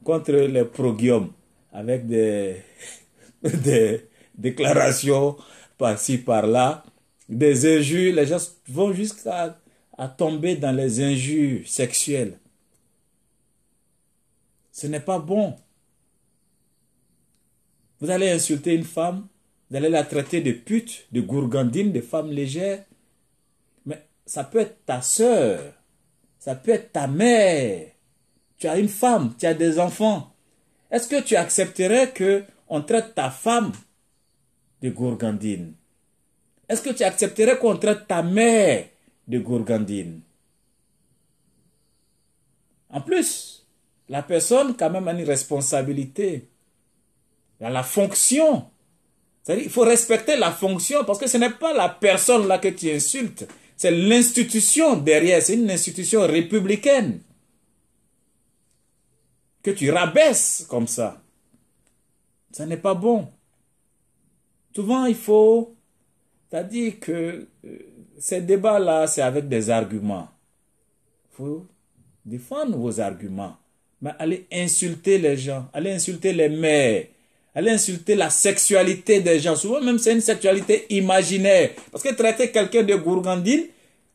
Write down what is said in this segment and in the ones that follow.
contre les progiums avec des, des déclarations par-ci, par-là, des injures. Les gens vont jusqu'à tomber dans les injures sexuelles. Ce n'est pas bon. Vous allez insulter une femme, vous allez la traiter de pute, de gourgandine, de femme légère. Mais ça peut être ta sœur, ça peut être ta mère. Tu as une femme, tu as des enfants. Est-ce que tu accepterais qu'on traite ta femme de gourgandine? Est-ce que tu accepterais qu'on traite ta mère de gourgandine? En plus, la personne quand même a une responsabilité. Il y a la fonction. C'est-à-dire, il faut respecter la fonction parce que ce n'est pas la personne là que tu insultes. C'est l'institution derrière. C'est une institution républicaine que tu rabaisses comme ça. Ça n'est pas bon. Souvent, il faut... C'est-à-dire que ces débats-là, c'est avec des arguments. Il faut défendre vos arguments. Mais allez insulter les gens. Allez insulter les mères. Allez insulter la sexualité des gens. Souvent même c'est une sexualité imaginaire. Parce que traiter quelqu'un de gourgandine,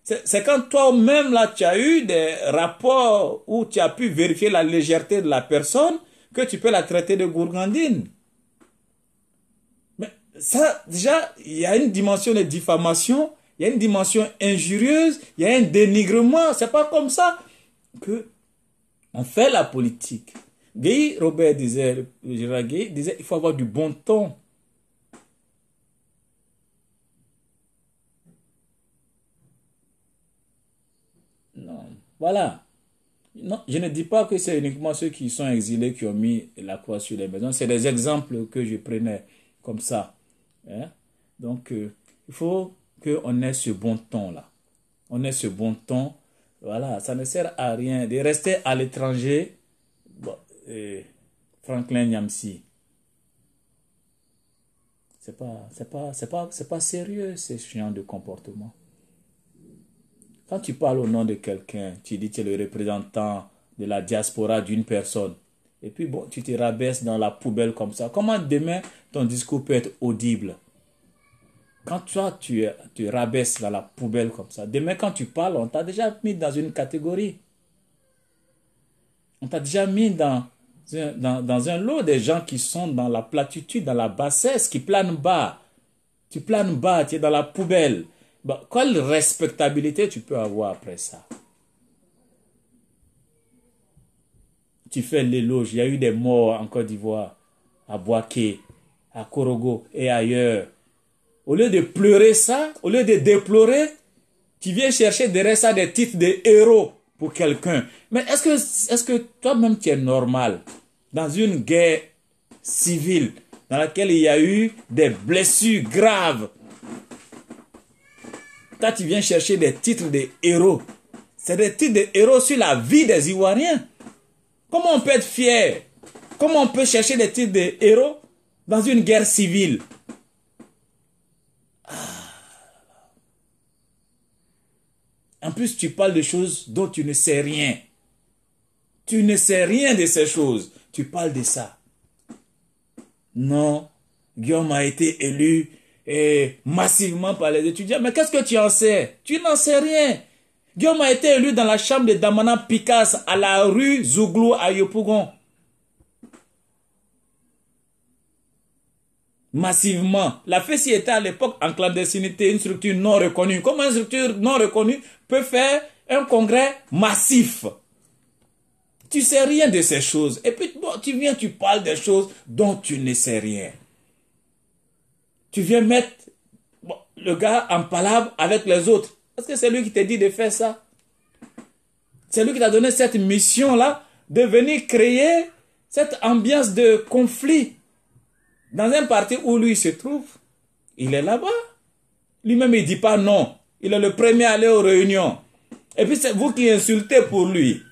c'est quand toi-même là tu as eu des rapports où tu as pu vérifier la légèreté de la personne que tu peux la traiter de gourgandine. Mais ça déjà, il y a une dimension de diffamation, il y a une dimension injurieuse, il y a un dénigrement. C'est pas comme ça que on fait la politique. Guy Robert disait, le général Guy disait, il faut avoir du bon ton. Non, voilà. Non, je ne dis pas que c'est uniquement ceux qui sont exilés qui ont mis la croix sur les maisons. C'est des exemples que je prenais comme ça. Hein? Donc, il faut qu'on ait ce bon ton-là. On ait ce bon ton. Voilà, ça ne sert à rien de rester à l'étranger. Bon, Franklin Nyamsi. C'est pas sérieux ce genre de comportement. Quand tu parles au nom de quelqu'un, tu dis que tu es le représentant de la diaspora d'une personne. Et puis bon, tu te rabaisses dans la poubelle comme ça. Comment demain ton discours peut être audible? Quand toi tu rabaisses dans la poubelle comme ça, demain quand tu parles, on t'a déjà mis dans une catégorie. On t'a déjà mis dans un lot des gens qui sont dans la platitude, dans la bassesse, qui planent bas. Tu planes bas, tu es dans la poubelle. Bon, quelle respectabilité tu peux avoir après ça? Tu fais l'éloge. Il y a eu des morts en Côte d'Ivoire, à Bouaké, à Korogo et ailleurs. Au lieu de pleurer ça, au lieu de déplorer, tu viens chercher derrière ça des titres de héros pour quelqu'un. Mais est-ce que toi-même tu es normal dans une guerre civile dans laquelle il y a eu des blessures graves? Toi, tu viens chercher des titres de héros. C'est des titres de héros sur la vie des Ivoiriens. Comment on peut être fier? Comment on peut chercher des titres de héros dans une guerre civile? En plus, tu parles de choses dont tu ne sais rien. Tu ne sais rien de ces choses. Tu parles de ça. Non, Guillaume a été élu massivement par les étudiants. Mais qu'est-ce que tu en sais? Tu n'en sais rien. Guillaume a été élu dans la chambre de Damana Picasse à la rue Zouglou à Yopougon. Massivement. La FESI était à l'époque en clandestinité, une structure non reconnue. Comment une structure non reconnue peut faire un congrès massif? Tu sais rien de ces choses. Et puis bon, tu viens, tu parles des choses dont tu ne sais rien. Tu viens mettre le gars en palabre avec les autres. Parce que c'est lui qui t'a dit de faire ça. C'est lui qui t'a donné cette mission-là de venir créer cette ambiance de conflit. Dans un parti où lui se trouve, il est là-bas. Lui-même, il ne dit pas non. Il est le premier à aller aux réunions. Et puis, c'est vous qui insultez pour lui.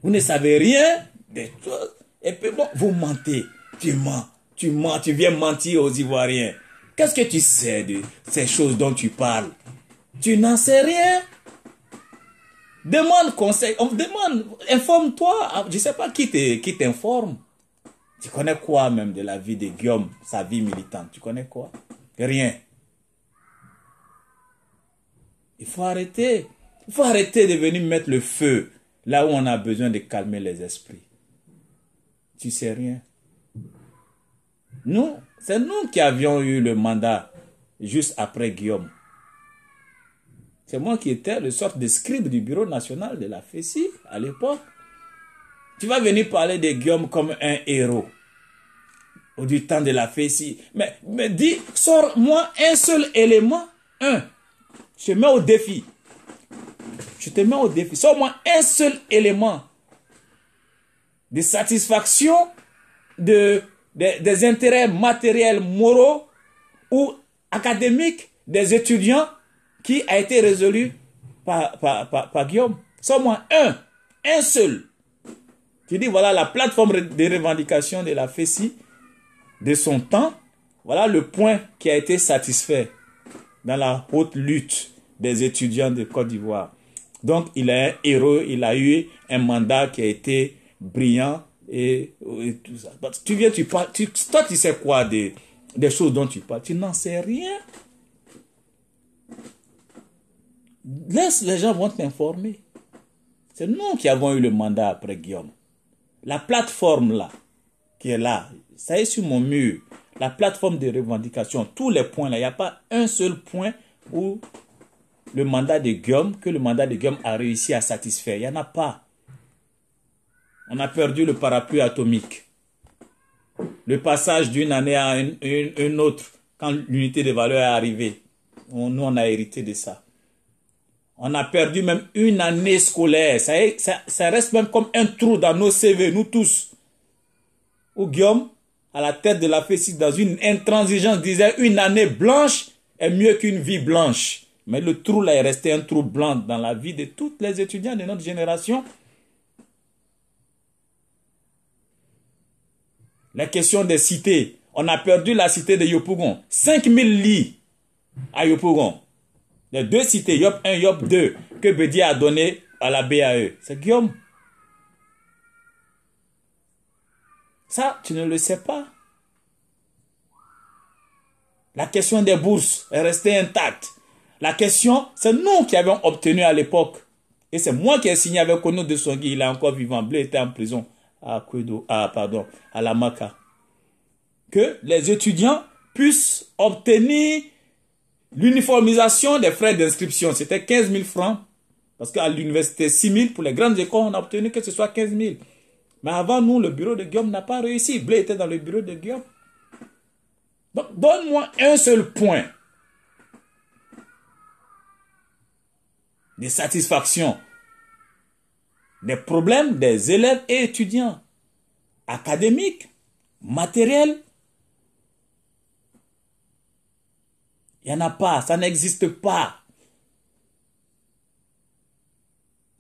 Vous ne savez rien des choses. Et puis, bon, vous mentez. Tu mens. Tu mens. Tu viens mentir aux Ivoiriens. Qu'est-ce que tu sais de ces choses dont tu parles? Tu n'en sais rien. Demande conseil, on demande, informe-toi. Je ne sais pas qui t'informe. Tu connais quoi même de la vie de Guillaume, sa vie militante? Tu connais quoi? Rien. Il faut arrêter. Il faut arrêter de venir mettre le feu là où on a besoin de calmer les esprits. Tu sais rien. Nous, c'est nous qui avions eu le mandat juste après Guillaume. C'est moi qui étais le sorte de scribe du bureau national de la FESI à l'époque. Tu vas venir parler de Guillaume comme un héros au du temps de la FESI. Mais dis, sors-moi un seul élément. Je te mets au défi. Je te mets au défi. Sors-moi un seul élément de satisfaction des intérêts matériels, moraux ou académiques des étudiants qui a été résolu par Guillaume. Sors-moi un seul. Tu dis, voilà la plateforme de revendication de la FESI de son temps. Voilà le point qui a été satisfait dans la haute lutte des étudiants de Côte d'Ivoire. Donc, il est un héros, il a eu un mandat qui a été brillant et tout ça. Tu viens, tu parles, toi, tu sais quoi des choses dont tu parles? Tu n'en sais rien. Laisse les gens vont t'informer. C'est nous qui avons eu le mandat après Guillaume. La plateforme là, qui est là, ça est sur mon mur. La plateforme de revendication, tous les points là, il n'y a pas un seul point où le mandat de Guillaume a réussi à satisfaire. Il n'y en a pas. On a perdu le parapluie atomique. Le passage d'une année à une autre, quand l'unité de valeur est arrivée. Nous, on a hérité de ça. On a perdu même une année scolaire. Ça reste même comme un trou dans nos CV, nous tous. Où Guillaume, à la tête de la FESI, dans une intransigeance, disait une année blanche est mieux qu'une vie blanche. Mais le trou là est resté un trou blanc dans la vie de tous les étudiants de notre génération. La question des cités. On a perdu la cité de Yopougon. 5000 lits à Yopougon. Les deux cités, Yop 1, Yop 2, que Bédié a donné à la BAE. C'est Guillaume. Ça, tu ne le sais pas. La question des bourses est restée intacte. La question, c'est nous qui avons obtenu à l'époque. Et c'est moi qui ai signé avec Kono de Songui. Il est encore vivant. Blé était en prison à la Maka. Que les étudiants puissent obtenir l'uniformisation des frais d'inscription. C'était 15 000 francs. Parce qu'à l'université, 6 000. Pour les grandes écoles, on a obtenu que ce soit 15 000. Mais avant nous, le bureau de Guillaume n'a pas réussi. Blé était dans le bureau de Guillaume. Donc, donne-moi un seul point de satisfaction des problèmes des élèves et étudiants académiques, matériels. Il n'y en a pas, ça n'existe pas.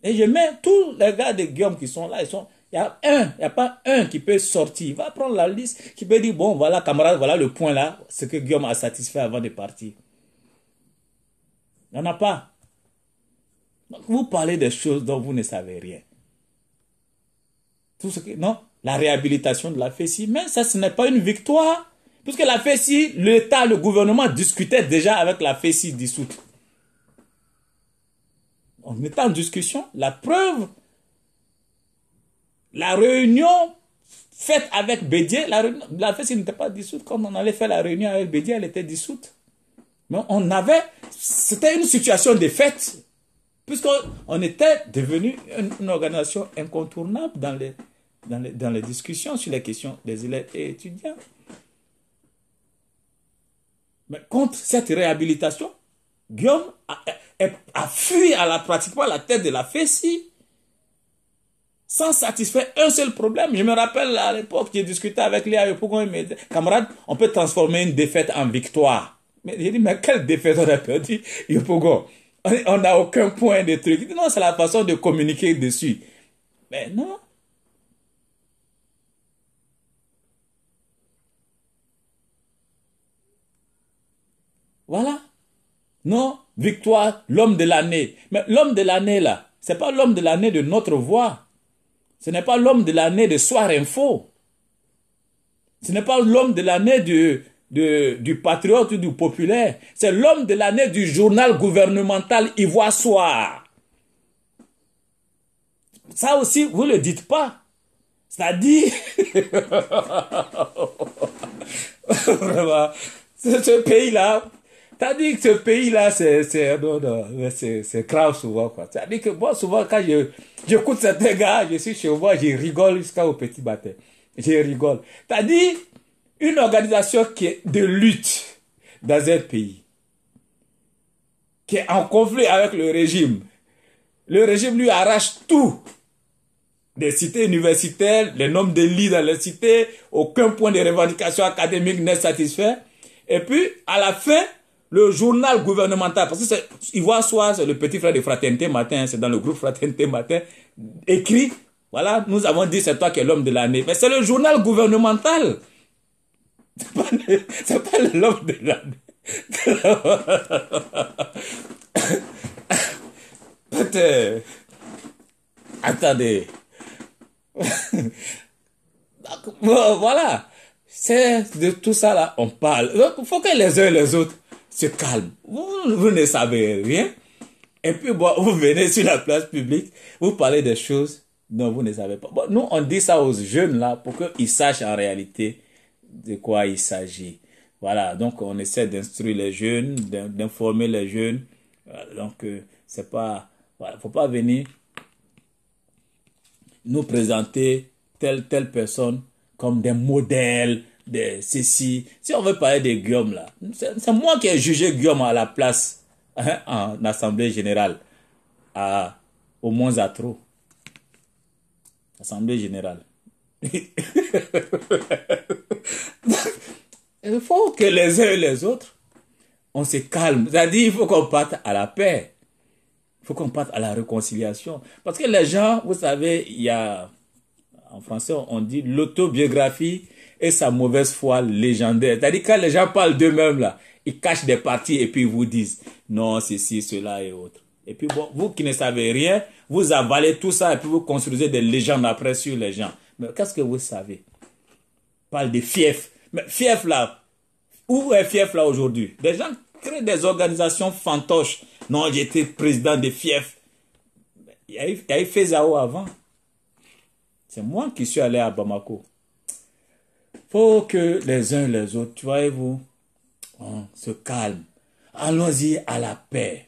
Et je mets tous les gars de Guillaume qui sont là, il n'y a pas un qui peut sortir. Il va prendre la liste, qui peut dire, bon, voilà, camarade, voilà le point là, ce que Guillaume a satisfait avant de partir. Il n'y en a pas. Donc, vous parlez des choses dont vous ne savez rien. Tout ce que, non, la réhabilitation de la FESI, mais ça, ce n'est pas une victoire. Puisque la FESI, l'État, le gouvernement discutait déjà avec la FESI dissoute. On était en discussion. La preuve, la réunion faite avec Bédié, la FESI n'était pas dissoute. Quand on allait faire la réunion avec Bédié, elle était dissoute. Mais c'était une situation de fait. Puisqu'on était devenu une organisation incontournable dans les discussions sur les questions des élèves et étudiants. Mais contre cette réhabilitation, Guillaume a fui pratiquement à la tête de la FESI sans satisfaire un seul problème. Je me rappelle à l'époque, j'ai discuté avec Léa Yopougon, il me dit, camarade, on peut transformer une défaite en victoire. Mais j'ai dit, mais quelle défaite on a perdu, Yopougon? On n'a aucun point de truc. Il dit, non, c'est la façon de communiquer dessus. Mais non. Voilà. Non, victoire, l'homme de l'année. Mais l'homme de l'année, là, Ce n'est pas l'homme de l'année de Notre Voix. Ce n'est pas l'homme de l'année de Soir Info. Ce n'est pas l'homme de l'année du Patriote ou du Populaire. C'est l'homme de l'année du journal gouvernemental Ivoire Soir. Ça aussi, vous ne le dites pas. C'est-à-dire, vraiment, ce pays-là, c'est-à-dire que ce pays-là, c'est grave souvent, quoi. C'est-à-dire que moi, souvent, quand j'écoute certains gars, je suis chez moi, je rigole jusqu'au petit matin. Je rigole. C'est-à-dire, une organisation qui est de lutte dans un pays, qui est en conflit avec le régime lui arrache tout. Des cités universitaires, les nombres de lits dans les cités, aucun point de revendication académique n'est satisfait. Et puis, à la fin, le journal gouvernemental, parce que Ivoire Soir, c'est le petit frère de Fraternité Matin, c'est dans le groupe Fraternité Matin, écrit, voilà, nous avons dit c'est toi qui es l'homme de l'année. Mais c'est le journal gouvernemental. C'est pas l'homme de l'année. Peut-être. Attendez. Voilà. C'est de tout ça là, on parle. Donc, il faut que les uns et les autres se calment. Vous ne savez rien. Et puis, bon, vous venez sur la place publique, vous parlez des choses dont vous ne savez pas. Bon, nous, on dit ça aux jeunes là pour qu'ils sachent en réalité de quoi il s'agit. Voilà. Donc, on essaie d'instruire les jeunes, d'informer les jeunes. Donc, c'est pas, voilà, faut pas venir nous présenter telle personne comme des modèles, des ceci. Si on veut parler de Guillaume là, c'est moi qui ai jugé Guillaume à la place en assemblée générale au Monzatro. Assemblée générale. Il faut que les uns et les autres, on se calme. C'est-à-dire, il faut qu'on parte à la paix. Il faut qu'on parte à la réconciliation. Parce que les gens, vous savez, il y a, en français, on dit l'autobiographie et sa mauvaise foi légendaire. C'est-à-dire, quand les gens parlent d'eux-mêmes, là, ils cachent des parties et puis ils vous disent, non, ceci, cela et autres. Et puis, bon, vous qui ne savez rien, vous avalez tout ça et puis vous construisez des légendes après sur les gens. Mais qu'est-ce que vous savez? On parle de fief. Mais fief, là, où est fief, là, aujourd'hui? Des gens créent des organisations fantoches. Non, j'étais président de fief. Il y a eu Fezao avant. C'est moi qui suis allé à Bamako. Faut que les uns les autres, tu voyez-vous, on se calme. Allons-y à la paix.